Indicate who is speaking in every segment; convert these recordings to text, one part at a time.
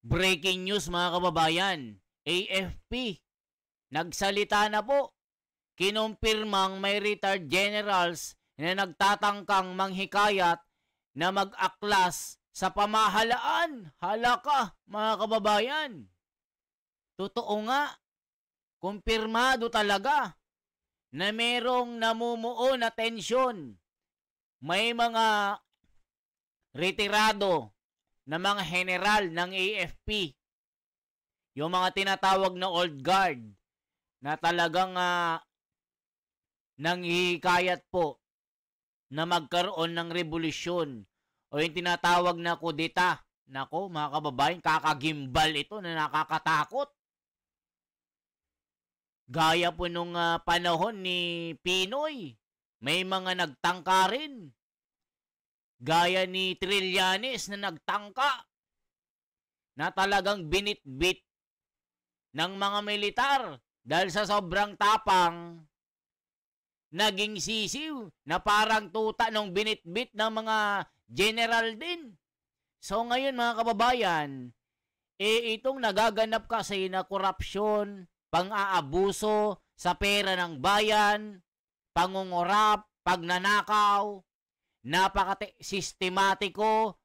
Speaker 1: Breaking news mga kababayan, AFP, nagsalita na po. Kinumpirmang may retired generals na nagtatangkang manghikayat na mag-aklas sa pamahalaan. Hala ka mga kababayan. Totoo nga, kumpirmado talaga na merong namumuo na tensyon. May mga retirado na mga general ng AFP, yung mga tinatawag na old guard, na talagang nanghihikayat po na magkaroon ng revolusyon o yung tinatawag na kudeta. Nako mga kababayan, kakagimbal ito na nakakatakot. Gaya po nung panahon ni Pinoy, may mga nagtangka rin. Gaya ni Trillanes na nagtangka na talagang binitbit ng mga militar dahil sa sobrang tapang, naging sisiw na parang tuta nung binitbit ng mga general din. So ngayon mga kababayan, itong nagaganap kasi na korupsyon, pang-aabuso sa pera ng bayan, pangungurap, pagnanakaw, napaka-sistematiko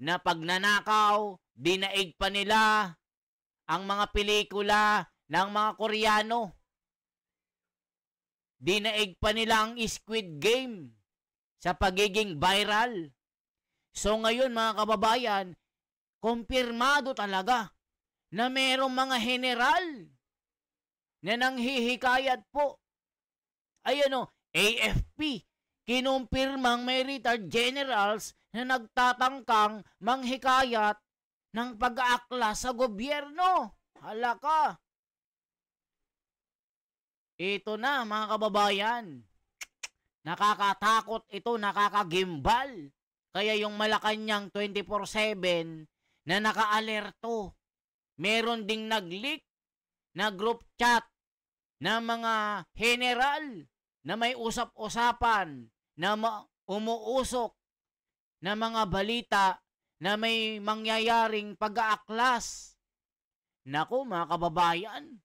Speaker 1: na pagnanakaw, dinaig pa nila ang mga pelikula ng mga Koreano. Dinaig pa nila ang Squid Game sa pagiging viral. So ngayon mga kababayan, kumpirmado talaga na merong mga general na nanghihikayat po. Ayan o, AFP, kinumpirmang may retired generals na nagtatangkang manghikayat ng pag-aaklas sa gobyerno. Hala ka. Ito na mga kababayan. Nakakatakot ito, nakakagimbal. Kaya yung Malacanang 24/7 na naka-alerto. Meron ding nag-leak na group chat na mga general na may usap-usapan na umuusok na mga balita na may mangyayaring pag-aaklas. Naku mga kababayan,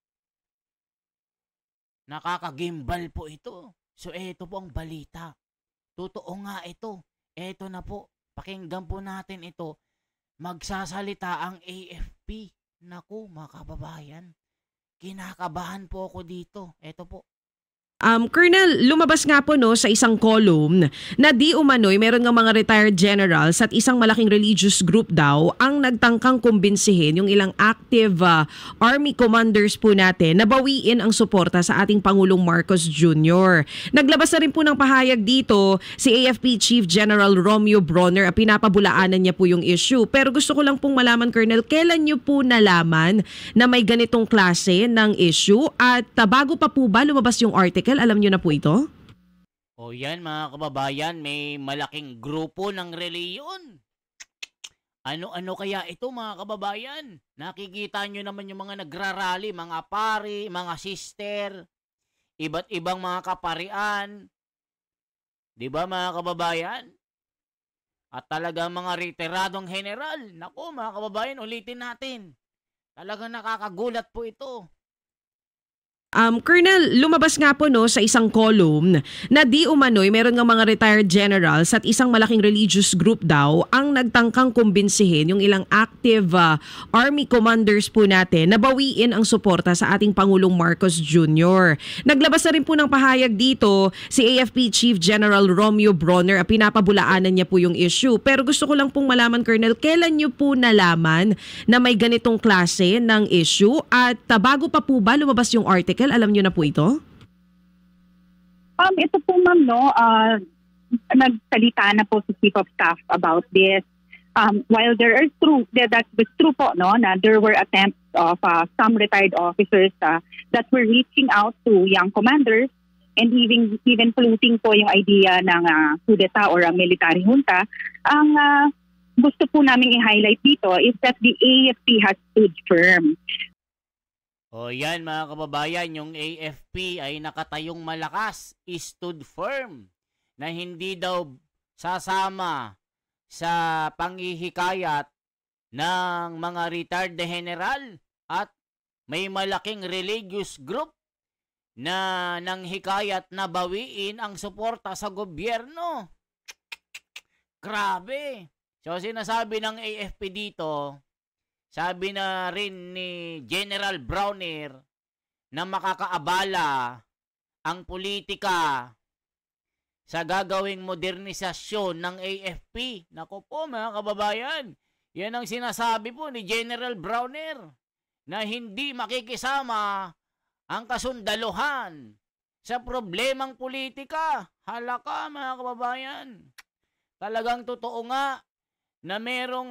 Speaker 1: nakakagimbal po ito. So ito po ang balita. Totoo nga ito. Ito na po. Pakinggan po natin ito. Magsasalita ang AFP. Naku mga kababayan, kinakabahan po ako dito. Ito po.
Speaker 2: Colonel, lumabas nga po no sa isang column na di umano'y meron ng mga retired generals at isang malaking religious group daw ang nagtangkang kumbinsihin yung ilang active army commanders po natin na bawiin ang suporta sa ating Pangulong Marcos Jr. Naglabas na rin po ng pahayag dito si AFP Chief General Romeo Bronner at pinapabulaanan niya po yung issue. Pero gusto ko lang pong malaman, Colonel, kailan niyo po nalaman na may ganitong klase ng issue at bago pa po ba lumabas yung article, alam nyo na po ito?
Speaker 1: O yan mga kababayan, may malaking grupo ng reliyon. Ano-ano kaya ito mga kababayan? Nakikita nyo naman yung mga nagrarally, mga pari, mga sister, iba't ibang mga kaparian. Di ba mga kababayan? At talagang mga retiradong general. Naku mga kababayan, ulitin natin. Talagang nakakagulat po ito.
Speaker 2: Colonel, lumabas nga po no sa isang column na di umano'y meron ng mga retired generals at isang malaking religious group daw ang nagtangkang kumbinsihin yung ilang active army commanders po natin na bawiin ang suporta sa ating Pangulong Marcos Jr. Naglabas na rin po ng pahayag dito si AFP Chief General Romeo Bronner at pinapabulaanan niya po yung issue. Pero gusto ko lang pong malaman, Colonel, kailan niyo po nalaman na may ganitong klase ng issue at bago pa po ba lumabas yung article, alam niyo na po ito?
Speaker 3: Ito po ma'am, no, nagsalita na po si Chief of Staff about this. While there is true, that was true po, no, na there were attempts of some retired officers that were reaching out to young commanders and even floating po yung idea ng kudeta or military junta. Ang gusto po namin i-highlight dito is that the AFP has stood firm.
Speaker 1: O yan mga kababayan, yung AFP ay nakatayong malakas, stood firm, na hindi daw sasama sa panghihikayat ng mga retired na general at may malaking religious group na nanghikayat na bawiin ang suporta sa gobyerno. Grabe. So sinasabi ng AFP dito, sabi na rin ni General Browner na makakaabala ang politika sa gagawing modernisasyon ng AFP. Nako po mga kababayan, yan ang sinasabi po ni General Browner na hindi makikisama ang kasundaluhan sa problemang politika. Halaka mga kababayan. Talagang totoo nga na merong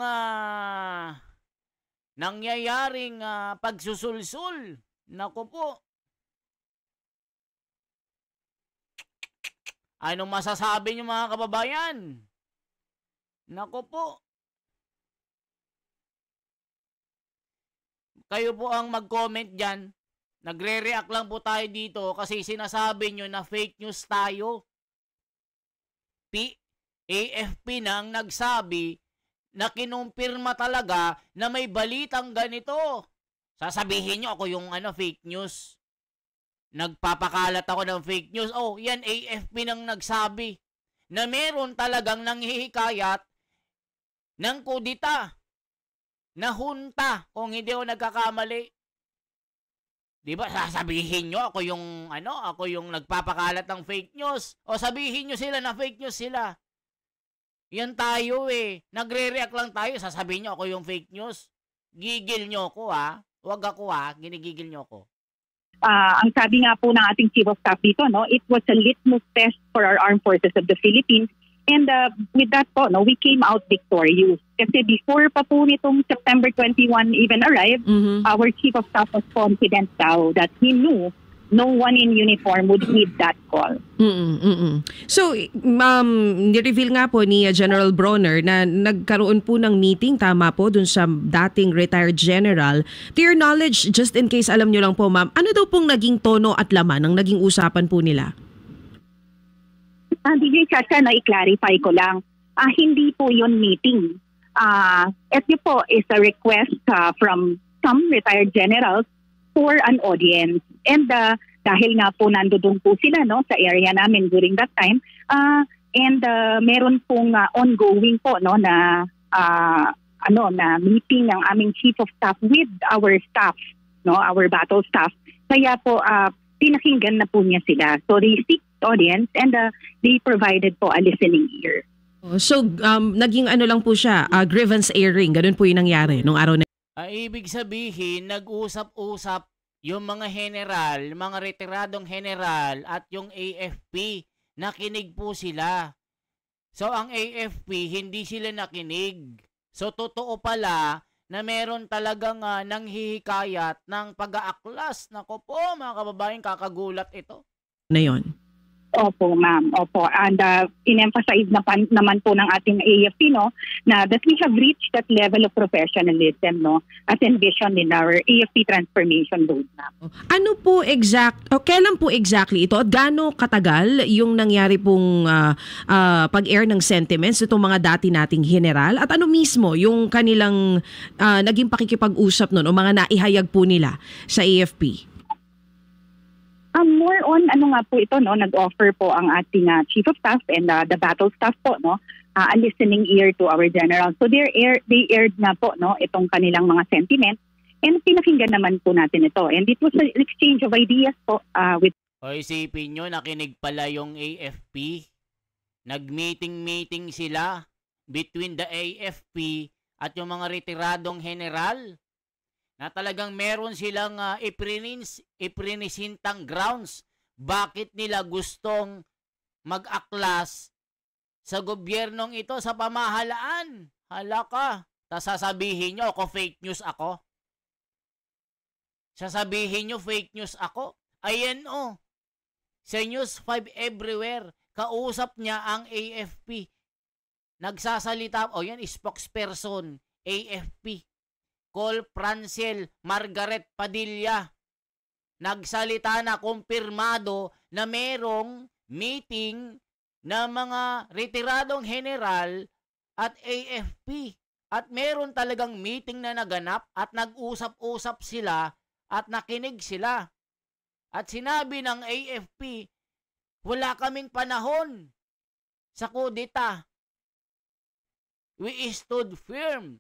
Speaker 1: nangyayaring pagsusulsul. Naku po. Anong masasabi niyo mga kababayan? Naku po. Kayo po ang mag-comment dyan. Nagre-react lang po tayo dito kasi sinasabi nyo na fake news tayo. AFP na ang nagsabi na kinumpirma talaga na may balitang ganito. Sasabihin nyo ako yung fake news. Nagpapakalat ako ng fake news. Oh, yan AFP nang nagsabi na meron talagang nanghihikayat ng kudita na hunta kung hindi ako nagkakamali. Di ba sasabihin nyo ako yung nagpapakalat ng fake news? O sabihin nyo sila na fake news sila. Yan tayo eh. Nagre-react lang tayo, sasabihin nyo ako yung fake news. Gigil nyo ako Huwag ako ginigigil nyo ako.
Speaker 3: Ang sabi nga po ng ating Chief of Staff dito, no, it was a litmus test for our armed forces of the Philippines. And with that po, no, we came out victorious. Kasi before pa po nitong September 21 even arrived, our Chief of Staff was confident daw that he knew no one in uniform would heed that call.
Speaker 2: So, ni-reveal nga po ni General Browner na nagkaroon po ng meeting, tama po, dun sa dating retired general. To your knowledge, just in case alam nyo lang po, ma'am, ano daw pong naging tono at laman ng naging usapan po nila?
Speaker 3: DJ Chacha, na i-clarify ko lang, hindi po yun meeting. Ito po is a request from some retired generals for an audience. And dahil nga po nandoon po sila sa area namin during that time, and meron pong ongoing po na meeting ng aming Chief of Staff with our staff, our battle staff. Kaya po pinakinggan na po niya sila. So they seek audience and they provided po a listening ear.
Speaker 2: So naging lang po siya, grievance airing, ganun po yung nangyari nung araw na.
Speaker 1: Ibig sabihin, nag-usap-usap yung mga general, mga retiradong general at yung AFP, nakinig po sila. So ang AFP, hindi sila nakinig. So totoo pala na meron talagang nanghihikayat ng pag-aaklas. Nako po mga kababayan, kakagulat ito.
Speaker 2: Na yun.
Speaker 3: Opo, ma'am. Opo. And in-emphasize naman po ng ating AFP, na that we have reached that level of professionalism, as envisioned in our AFP transformation roadmap.
Speaker 2: Ano po kailan po exactly ito at gaano katagal yung nangyari pong pag-air ng sentiments itong mga dati nating general at ano mismo yung kanilang naging pakikipag-usap nun o mga naihayag po nila sa AFP?
Speaker 3: More on, nga po ito, nag-offer po ang ating Chief of Staff and the battle staff po, a listening ear to our general. So they aired na po, itong kanilang mga sentiments and pinakinggan naman po natin ito. And it was an exchange of ideas po with...
Speaker 1: O isipin nyo, nakinig pala yung AFP. Nag-meeting sila between the AFP at yung mga retiradong general. Na talagang meron silang iprinisintang grounds bakit nila gustong mag-aklas sa gobyernong ito, sa pamahalaan. Halaka. Tas sasabihin nyo ako fake news ako. Sasabihin nyo fake news ako. Ayan sa News 5 everywhere, kausap niya ang AFP. Nagsasalita, yan, spokesperson, AFP. Col Francel Margaret Padilla. Nagsalita na kumpirmado na merong meeting ng mga retiradong general at AFP. at meron talagang meeting na naganap at nag-usap-usap sila at nakinig sila. At sinabi ng AFP, wala kaming panahon sa kudeta. We stood firm.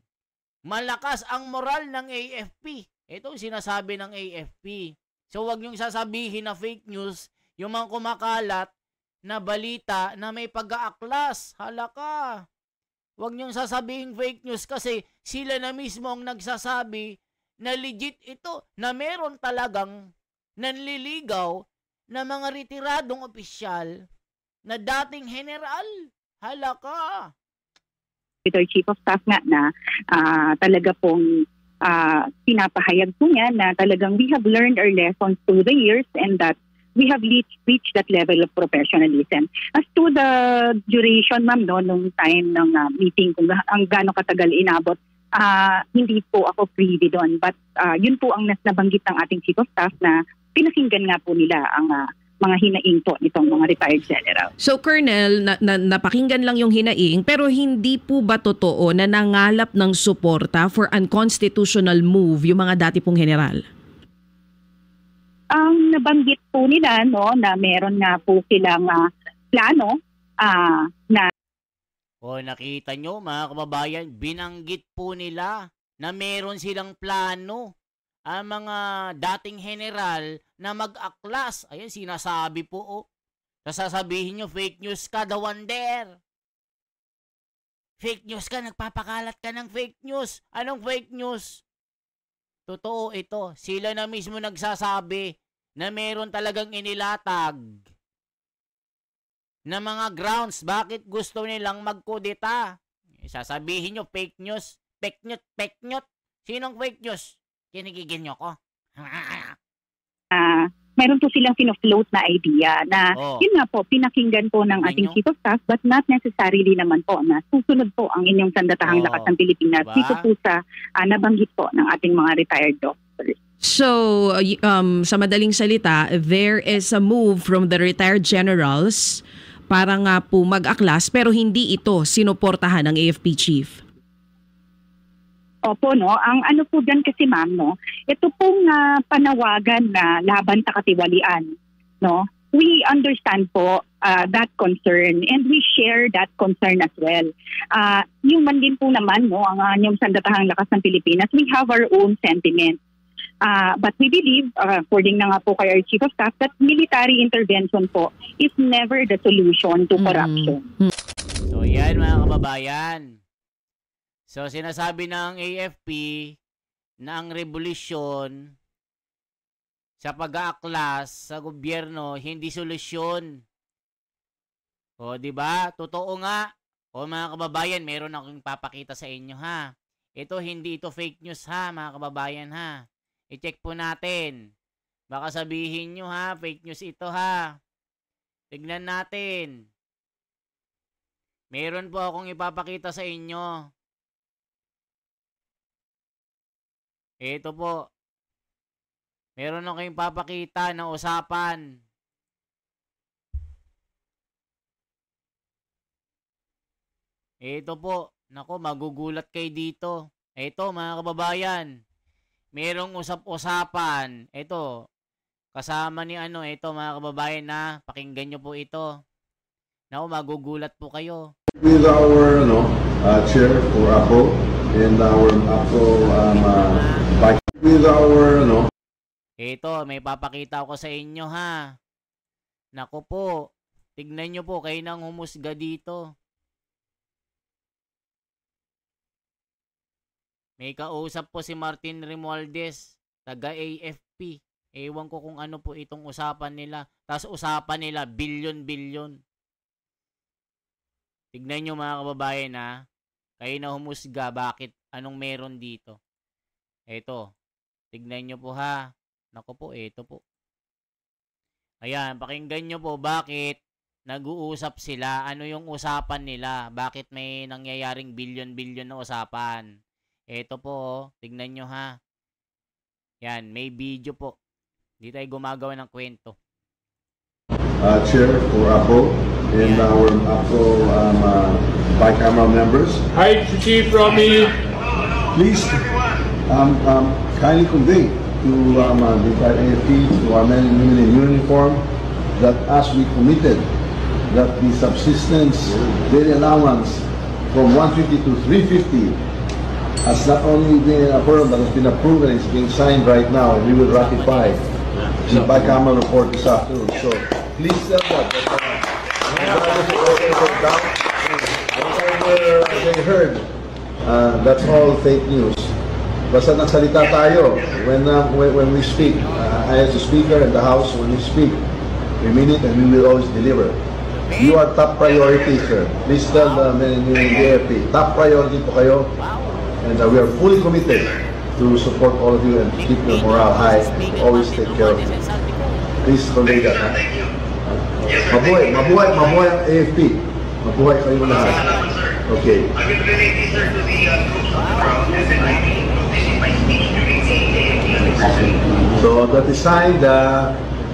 Speaker 1: Malakas ang moral ng AFP. Ito sinasabi ng AFP. So wag niyong sasabihin na fake news yung mga kumakalat na balita na may pag-aaklas. Halaka. Wag niyong sasabihin fake news kasi sila na mismo ang nagsasabi na legit ito, na meron talagang nanliligaw na mga retiradong opisyal na dating general. Halaka.
Speaker 3: Our Chief of Staff nga na talaga pong pinapahayag po niya na talagang we have learned our lessons through the years and that we have reached that level of professionalism. As to the duration, ma'am, no, nung time ng meeting, kung ang gaano katagal inabot, hindi po ako privy doon. But yun po ang nabanggit ng ating Chief of Staff na pinakinggan nga po nila ang mga hinaing po nitong mga retired general.
Speaker 2: So, Colonel, napakinggan lang yung hinaing, pero hindi po ba totoo na nangalap ng suporta for unconstitutional move yung mga dati pong general?
Speaker 3: Ang nabanggit po nila, no, na meron nga po silang plano na...
Speaker 1: O nakita nyo mga kababayan, binanggit po nila na meron silang plano ang mga dating general na mag-aklas. Ayan, sinasabi po, oh. Sasabihin nyo, fake news ka, the wonder. Fake news ka, nagpapakalat ka ng fake news. Anong fake news? Totoo ito. Sila na mismo nagsasabi na meron talagang inilatag na mga grounds bakit gusto nilang magkudeta. Sasabihin nyo, fake news. Fake news, fake news. Sinong fake news? Kinigigil nyo ko.
Speaker 3: Meron po silang pinofloat na idea na yun nga po, pinakinggan po ng ating Chief of Staff but not necessarily naman po na susunod po ang inyong sandatahang lakas ng Pilipinas. Diba? Dito po sa nabanggit po ng ating mga retired doctors.
Speaker 2: So, sa madaling salita, there is a move from the retired generals para nga po mag-aklas pero hindi ito sinuportahan ng AFP chief.
Speaker 3: Opo, no. Ang ano po dyan kasi, ma'am, no, ito pong panawagan na laban sa katiwalian, no. We understand po that concern and we share that concern as well. Human din po naman, no, ang inyong sandatahang lakas ng Pilipinas, we have our own sentiments. But we believe, according na nga po kay our Chief of Staff, that military intervention po is never the solution to corruption.
Speaker 1: So yan mga kababayan. So sinasabi ng AFP na ang revolusyon sa pag-aaklas sa gobyerno hindi solusyon. O di ba? Totoo nga. O mga kababayan, meron akong papakita sa inyo ha. Ito hindi ito fake news ha mga kababayan ha. I-check po natin. Baka sabihin nyo ha, fake news ito ha. Tignan natin. Meron po akong ipapakita sa inyo. Ito po. Meron akong ipapakita na usapan. Ito po. Nako, magugulat kayo dito. Ito mga kababayan. Merong usap-usapan. Ito. Kasama ni ito mga kababayan na pakinggan nyo po ito. Nako, magugulat po kayo.
Speaker 4: With our chair for APO and our APO with our
Speaker 1: Ito, may papakita ko sa inyo ha. Nako po. Tignan nyo po, kayo nang humusga dito. May kausap po si Martin Romualdez, taga AFP. Ewan ko kung ano po itong usapan nila. Tapos usapan nila, bilyon-bilyon. Tignan nyo mga kababayan ha. Kayo na humusga, bakit? Anong meron dito? Eto. Tignan nyo po ha. Naku po, eto po. Ayan, pakinggan nyo po bakit nag-uusap sila. Ano yung usapan nila? Bakit may nangyayaring bilyon-bilyon na usapan? Eto po, tignan nyo ha. Yan, may video po. Di tayo gumagawa ng kwento.
Speaker 4: Chair for APO and our APO bicameral members.
Speaker 5: Hi, Chief Romy.
Speaker 4: Please kindly convey to the entire AFP, to our men and women in uniform, that as we committed, that the subsistence daily allowance from 150 to 350 has not only been affirmed, but has been approved and is being signed right now, and we will ratify the bicameral report this afternoon. So please tell them that they heard, that's all fake news. Basta nagsalita tayo when we speak. I as a speaker in the House, when we speak, we mean it and we will always deliver. You are top priority, sir. Please tell the men and women in the AFP, top priority po kayo. And we are fully committed to support all of you and keep your morale high. Always take care of you. Please convey that. Mabuhay ang AFP. Mabuhay kayo lahat. Okay.
Speaker 6: I will relate this, sir, to the troops on the ground and then I will this in my speech during the
Speaker 4: So that is signed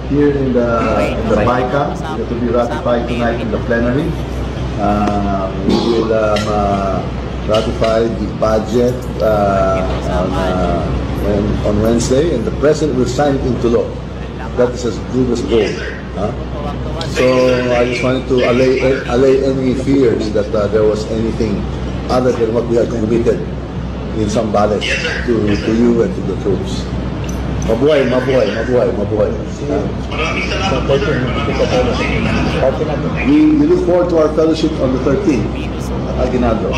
Speaker 4: here in the BICAM, to be ratified tonight in the plenary. We will ratify the budget on Wednesday, and the President will sign it into law. That is as good as gold. So I just wanted to allay any fears that there was anything other than what we had committed in some balance to you and to the troops. Mabuhay. We look forward to our fellowship on the 13th. Aguinaldo.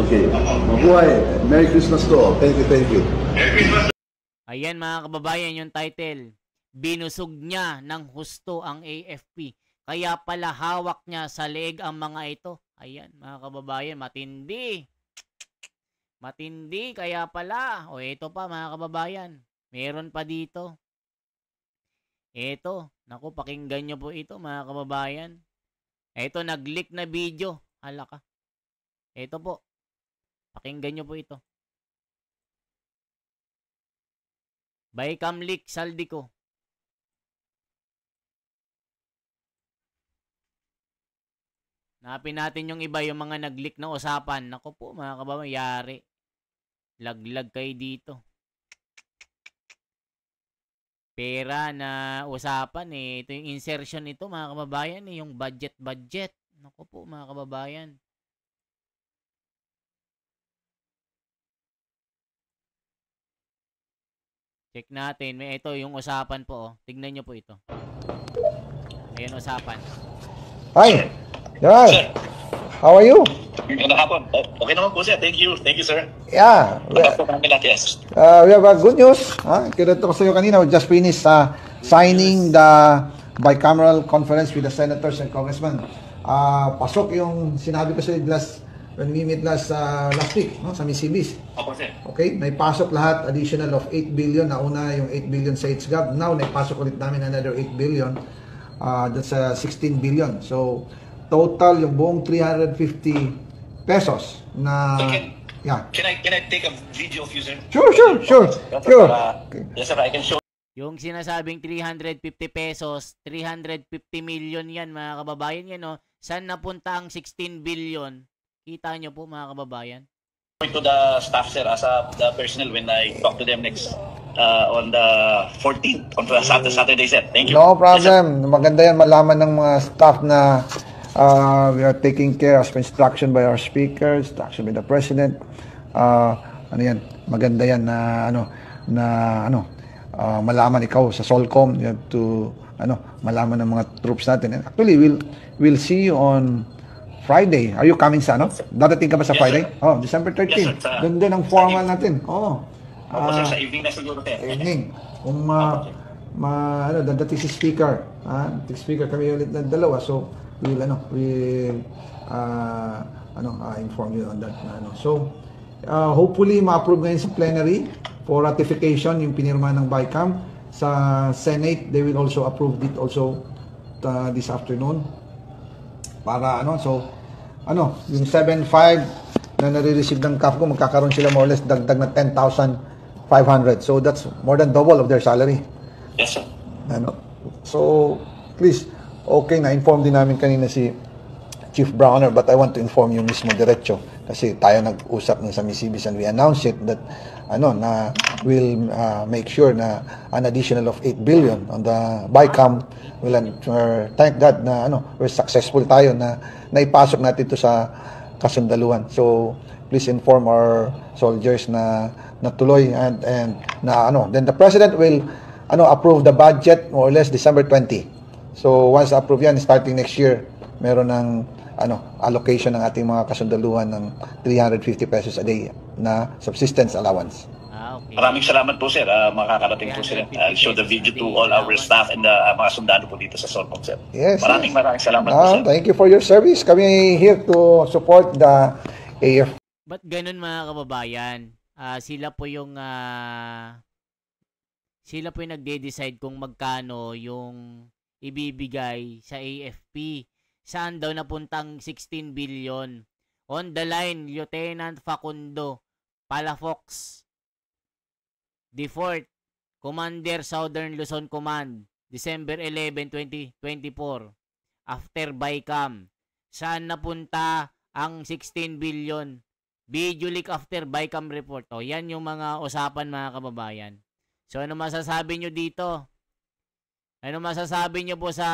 Speaker 4: Okay. Mabuhay. Merry Christmas to all. Thank you.
Speaker 1: Ayan mga kababayan yung title. Binusog niya ng husto ang AFP. Kaya pala hawak niya sa leeg ang mga ito. Ayan mga kababayan, matindi. Matindi kaya pala. O ito pa mga kababayan. Meron pa dito. Ito. Naku, pakinggan nyo po ito mga kababayan. Ito, nag-leak na video. Hala ka. Ito po. Pakinggan nyo po ito. Bicam leak, Saldico. Napin natin yung iba, yung mga nag-leak na usapan. Naku po mga kababayan, yari. Laglag kayo dito. Pera na usapan eh. Ito yung insertion nito mga kababayan eh. Yung budget. Naku po mga kababayan. Check natin. May ito yung usapan po oh. Tignan nyo po ito. Ayan usapan.
Speaker 7: Hi. Sir. How are you?
Speaker 6: Magandang hapon. Okay naman po, sir. Thank you, sir.
Speaker 7: Yeah. We have good news. Kinito ko sa iyo kanina. We just finished signing the bicameral conference with the senators and congressmen. Pasok yung sinabi ko sa iyo when we met last week sa Misibis.
Speaker 6: Opo, sir.
Speaker 7: Okay? May pasok lahat. Additional of 8 billion. Nauna yung 8 billion sa HGAB. Now, naipasok ulit namin another 8 billion. That's 16 billion. So, total yung buong 350 pesos na yeah.
Speaker 6: Can I take a video of you, sir?
Speaker 7: Sure.
Speaker 6: Yes, sir, I can show.
Speaker 1: Yung sinasabing 350 pesos, 350 million yan mga kababayan yan no. Saan napunta ang 16 billion? Kita nyo po mga kababayan.
Speaker 6: To the staff, sir, as the personnel when I talk to them next on the 14th on Saturday, sir. Thank you.
Speaker 7: No problem. Maganda yan malaman ng mga staff na we are taking care of instruction by our speakers, instruction by the president. Ano yan? Maganda yan na malaman ikaw sa Solcom. You have to malaman ng mga troops natin. And actually, we'll see you on Friday. Are you coming sa Dadating ka ba sa Friday?
Speaker 6: Sir.
Speaker 7: Oh, December 13.
Speaker 6: Yes, sir.
Speaker 7: Doon din ang formal natin.
Speaker 6: Sir, sa evening na siguro, sir.
Speaker 7: Evening. Kung dadating si speaker. Speaker kami ulit na dalawa. So, we'll inform you on that. So, hopefully, ma-approve ngayon sa plenary for ratification yung pinirma ng BICAM. Sa Senate, they will also approve it also this afternoon. Para yung 7.5 na nare-receive ng CAFCO, magkakaroon sila more or less dagdag na 10,500. So that's more than double of their salary.
Speaker 6: Yes, sir.
Speaker 7: So please, okay na inform din namin kanina si Chief Browner, but I want to inform you mismo diretso kasi tayo nag-usap ng sa Misibis and we announced it that na we'll make sure na an additional of 8 billion on the BICAM. Thank God na we're successful tayo na naipasok natin ito sa kasundaluhan. So please inform our soldiers na natuloy and then the President will approve the budget more or less December 20. So once approved yan, starting next year, meron ng allocation ng ating mga kasundaluhan ng 350 pesos a day na subsistence allowance.
Speaker 1: Okay.
Speaker 6: Maraming salamat po, sir. Makakarating po sila. I'll show the video to all our staff and mga sundalo po dito sa Sorpong, sir.
Speaker 7: Yes.
Speaker 6: Maraming salamat po, sir.
Speaker 7: Thank you for your service. Kami here to support the AF.
Speaker 1: Ba't ganun mga kababayan? Sila po yung nagde-decide kung magkano yung ibibigay sa AFP. Saan daw napuntang 16 billion? On the line, Lieutenant Facundo Palafox, D4th, Commander Southern Luzon Command, December 11, 2024. After BICAM, saan napunta ang 16 billion? Video leak after BICAM report. O, yan yung mga usapan mga kababayan. So, ano masasabi nyo dito? Ano masasabi nyo po sa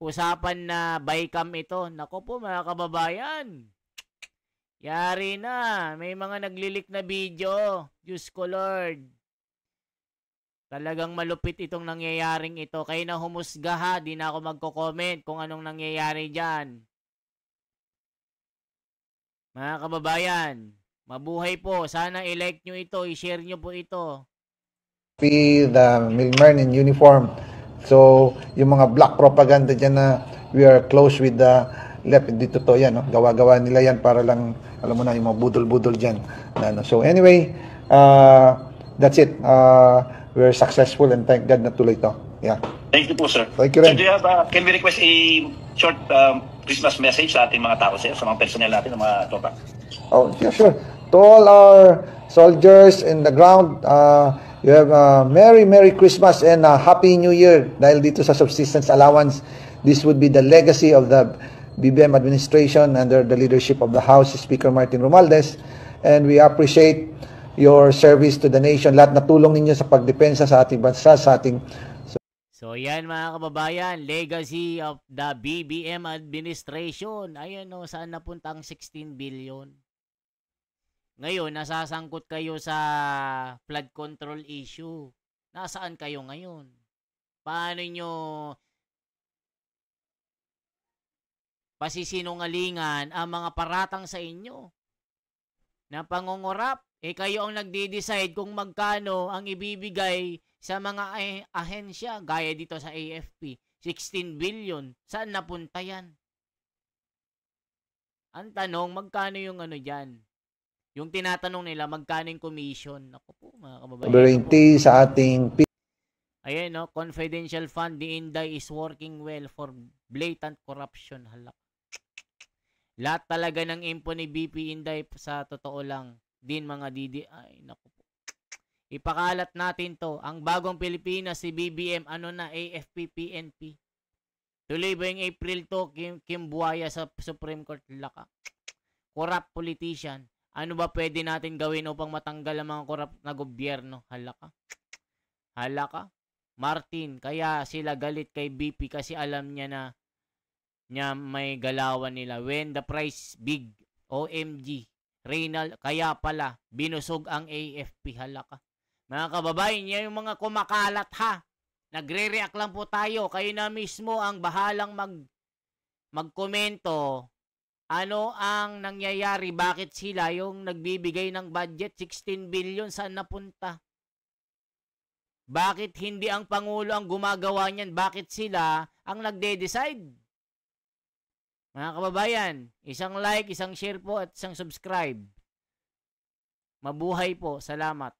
Speaker 1: usapan na BICAM ito? Nako po mga kababayan. Yari na. May mga naglilik na video. Diyos ko Lord. Talagang malupit itong nangyayaring ito. Kayo na humusga ha. Di na ako magko-comment kung anong nangyayari dyan. Mga kababayan, mabuhay po. Sana i-like nyo ito. I-share nyo po ito.
Speaker 7: The milkman in uniform. So, yung mga black propaganda dyan na we are close with the left, dito to yan, gawa-gawa nila yan para lang, alam mo na, yung mga budol-budol dyan. So, anyway, that's it. We're successful and thank God na tuloy to. Yeah.
Speaker 6: Thank you po, sir.
Speaker 7: Thank you rin.
Speaker 6: So, do you have, can we request a short Christmas message sa ating mga tao, sir, sa mga personnel natin, mga tropa?
Speaker 7: Oh, yeah, sure. To all our soldiers in the ground, you have a Merry Christmas and a Happy New Year. Dahil dito sa subsistence allowance, this would be the legacy of the BBM administration under the leadership of the House Speaker Martin Romualdez. And we appreciate your service to the nation. Lahat na tulong ninyo sa pagdepensa sa ating bansa, sa ating...
Speaker 1: So yan mga kababayan, legacy of the BBM administration. Ayan o, saan napunta ang 16 billion? Ngayon, nasasangkot kayo sa flood control issue. Nasaan kayo ngayon? Paano nyo pasisinungalingan ang mga paratang sa inyo na pangungurap? Kayo ang nagde-decide kung magkano ang ibibigay sa mga ahensya, gaya dito sa AFP. 16 billion. Saan napunta yan? Ang tanong, magkano yung dyan? Yung tinatanong nila, magkano yung commission? Ako po, mga kababayan.
Speaker 7: Sa ating...
Speaker 1: Ayan, no? Confidential fund, the Inday is working well for blatant corruption. Halak. Lahat talaga ng info ni BP Inday sa totoo lang. Din mga Didi. Ay, naku po. Ipakalat natin to. Ang bagong Pilipinas, si BBM, AFP, PNP. Tuloy ba yung April 2, Kim Buaya sa Supreme Court? Laka. Corrupt politician. Ano ba pwede natin gawin upang matanggal ang mga corrupt na gobyerno? Halaka. Halaka. Martin, kaya sila galit kay BP kasi alam niya may galawan nila. When the price big, OMG. Reynald, kaya pala, binusog ang AFP. Halaka. Mga kababayan, yan yung mga kumakalat ha. Nagre-react lang po tayo. Kayo na mismo ang bahalang magkomento. Ano ang nangyayari? Bakit sila yung nagbibigay ng budget? 16 billion, saan napunta? Bakit hindi ang Pangulo ang gumagawa niyan? Bakit sila ang nagde-decide? Mga kababayan, isang like, isang share po at isang subscribe. Mabuhay po. Salamat.